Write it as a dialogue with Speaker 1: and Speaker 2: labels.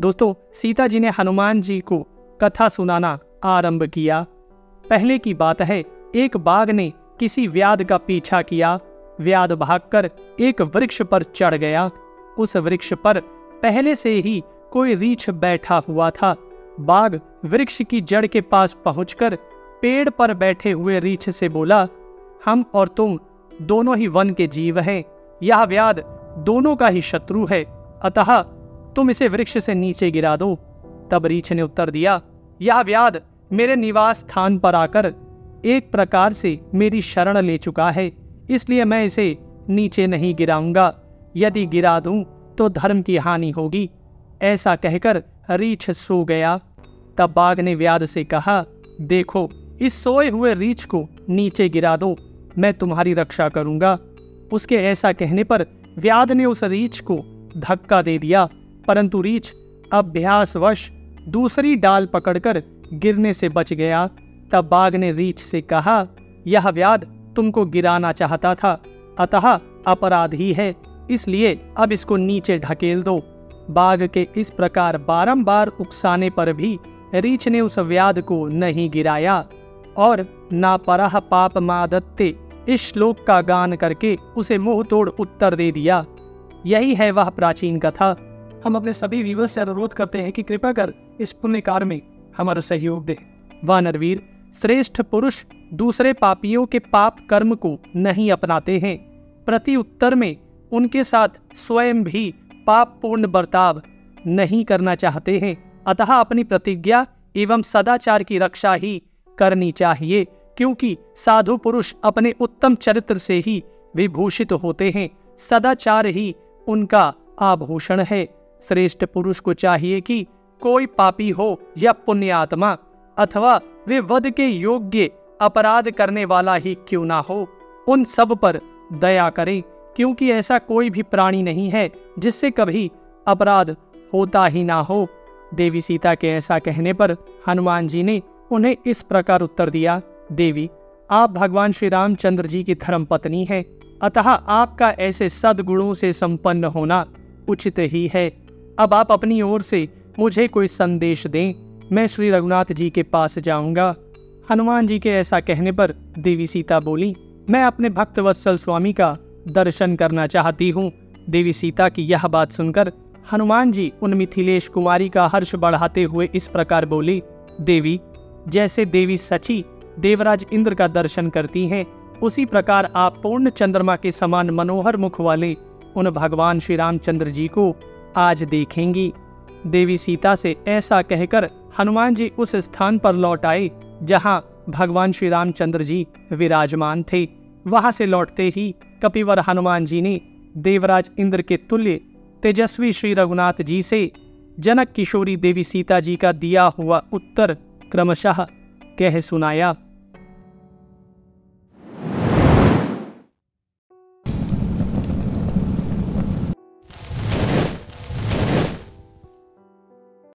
Speaker 1: दोस्तों, सीता जी ने हनुमान जी को कथा सुनाना आरंभ किया। पहले की बात है, एक बाघ ने किसी व्याध का पीछा किया। व्याध भागकर एक वृक्ष पर चढ़ गया। उस वृक्ष पर पहले से ही कोई रीछ बैठा हुआ था। बाघ वृक्ष की जड़ के पास पहुंचकर पेड़ पर बैठे हुए रीछ से बोला, हम और तुम दोनों ही वन के जीव हैं। यह व्याध दोनों का ही शत्रु है, अतः तुम इसे वृक्ष से नीचे गिरा दो। तब रीछ ने उत्तर दिया, यह व्याध मेरे निवास स्थान पर आकर एक प्रकार से मेरी शरण ले चुका है, इसलिए मैं इसे नीचे नहीं गिराऊंगा। यदि गिरा दूं तो धर्म की हानि होगी। ऐसा कहकर रीछ सो गया। तब बाघ ने व्याध से कहा, देखो, इस सोए हुए रीछ को नीचे गिरा दो, मैं तुम्हारी रक्षा करूंगा। उसके ऐसा कहने पर व्याध ने उस रीछ को धक्का दे दिया, परंतु रीछ अभ्यासवश दूसरी डाल पकड़कर गिरने से बच गया। तब बाघ ने रीछ से कहा, यह व्याध तुमको गिराना चाहता था, अतः अपराधी है, इसलिए अब इसको नीचे ढकेल दो। बाघ के इस प्रकार बारंबार उकसाने पर भी रीछ ने उस व्याध को नहीं गिराया और ना परह पाप मादत्ते इस श्लोक का गान करके उसे मुंह तोड़ उत्तर दे दिया। यही है वह प्राचीन कथा। हम अपने सभी व्यूअर्स से अनुरोध करते हैं कि कृपया कर इस पुण्य कार्य में हमारा सहयोग दें। वानरवीर, श्रेष्ठ पुरुष दूसरे पापियों के पाप कर्म को नहीं अपनाते हैं, प्रति उत्तर में उनके साथ स्वयं भी पाप पूर्ण बर्ताव नहीं करना चाहते हैं, अतः अपनी प्रतिज्ञा एवं सदाचार की रक्षा ही करनी चाहिए, क्योंकि साधु पुरुष अपने उत्तम चरित्र से ही विभूषित होते हैं। सदाचार ही उनका आभूषण है। श्रेष्ठ पुरुष को चाहिए कि कोई पापी हो या पुण्यात्मा अथवा वे वध के योग्य अपराध करने वाला ही क्यों ना हो, उन सब पर दया करें, क्योंकि ऐसा कोई भी प्राणी नहीं है जिससे कभी अपराध होता ही ना हो। देवी सीता के ऐसा कहने पर हनुमान जी ने उन्हें इस प्रकार उत्तर दिया, देवी, आप भगवान श्री रामचंद्र जी की धर्मपत्नी हैं, अतः आपका ऐसे सद्गुणों से संपन्न होना उचित ही है। अब आप अपनी ओर से मुझे कोई संदेश दें, मैं श्री रघुनाथ जी के पास जाऊंगा। हनुमान जी के ऐसा कहने पर देवी सीता बोली, मैं अपने भक्त वत्सल स्वामी का दर्शन करना चाहती हूँ। देवी सीता की यह बात सुनकर हनुमान जी उन मिथिलेश कुमारी का हर्ष बढ़ाते हुए इस प्रकार बोली, देवी, जैसे देवी सची देवराज इंद्र का दर्शन करती हैं, उसी प्रकार आप पूर्ण चंद्रमा के समान मनोहर मुख वाले उन भगवान श्री रामचंद्र जी को आज देखेंगी। देवी सीता से ऐसा कहकर हनुमान जी उस स्थान पर लौट आए जहां भगवान श्री रामचंद्र जी विराजमान थे। वहां से लौटते ही कपिवर हनुमान जी ने देवराज इंद्र के तुल्य तेजस्वी श्री रघुनाथ जी से जनक किशोरी देवी सीता जी का दिया हुआ उत्तर क्रमशः कह सुनाया।